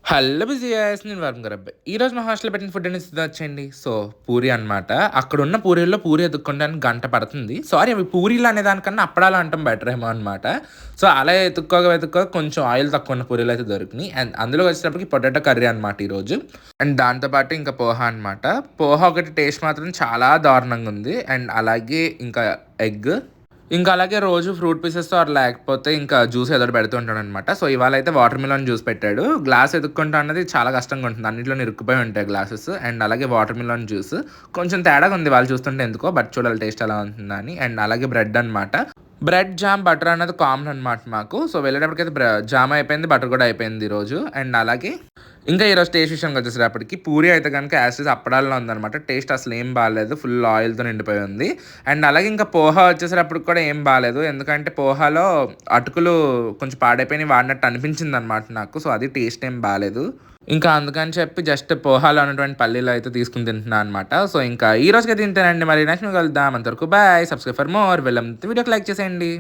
Hello బిజియాస్ నేను వరుణ్ గారు అబ్బాయి. ఈరోజు మా హాస్టల్‌లో పెట్టిన ఫుడ్ అనేది వచ్చేయండి. సో, పూరి అనమాట. అక్కడున్న పూరీల్లో పూరి ఎతుక్కోడానికి గంట పడుతుంది. సారీ అవి పూరీలు అనే దానికన్నా అప్పడాలు అనటం బెటరేమో అనమాట. సో, అలా వెతుక్కోగా కొంచెం ఆయిల్ తక్కువ ఉన్న పూరీలయితే దొరికినియి. అండ్ అందులో వచ్చేటప్పటికి పొటాటో కర్రీ అనమాట ఈరోజు. అండ్ దాంతో పాటు ఇంకా పోహా అనమాట. పోహా ఒకటి టేస్ట్ మాత్రం చాలా దారుణంగా ఉంది. అండ్ అలాగే ఇంకా ఎగ్. ఇంకా అలాగే రోజు ఫ్రూట్ పీసెస్‌తో లేకపోతే ఇంకా జ్యూస్ ఏదో ఒకటి పెడుతూ ఉంటాడనమాట. సో, ఇవాళైతే వాటర్ మిలన్ జ్యూస్ పెట్టాడు. గ్లాస్ ఎతుక్కుంటా అన్నది చాలా కష్టంగా ఉంటుంది. అన్నిట్లోని ఇరుక్కుపోయి ఉంటాయి గ్లాసెస్. అండ్ అలాగే వాటర్ మిలన్ జ్యూస్. కొంచెం తేడాగా ఉంది వాళ్ళు చూస్తుంటే ఎందుకో. బట్ చూడాలి టేస్ట్ ఎలా ఉంటుందా అని. అండ్ అలాగే బ్రెడ్ అనమాట. బ్రెడ్, జామ్, బటర్ అన్నది కామన్ అనమాట మాకు. సో, వెళ్ళేటప్పటికైతే జామ్ అయిపోయింది. బటర్ కూడా అయిపోయింది ఈరోజు. అండ్ అలాగే ఇంకా ఈరోజు టేస్ట్ విషయానికి వచ్చేసేటప్పటికి పూరి అయితే కనుక యాసిస్ అప్పడాల్లో ఉందనమాట. టేస్ట్ అసలు ఏం బాలేదు. ఫుల్ ఆయిల్‌తో నిండిపోయి ఉంది. అండ్ అలాగే ఇంకా పోహా వచ్చేసేటప్పటికి కూడా ఏం బాలేదు. ఎందుకంటే పోహాలో అటుకులు కొంచెం పాడైపోయినయి వాడినట్టు అనిపించిందనమాట నాకు. సో, అది టేస్ట్ ఏం బాలేదు. ఇంకా అందుకని చెప్పి జస్ట్ పోహాలో ఉన్నటువంటి పల్లీలు అయితే తీసుకొని తింటున్నా అనమాట. సో, ఇంకా ఈ రోజుకైతే ఇంతేనండి. మరి నెక్స్ట్ కలుద్దాం. అంతవరకు బాయ్. Subscribe for more. వీడియోకి లైక్ చేసేయండి.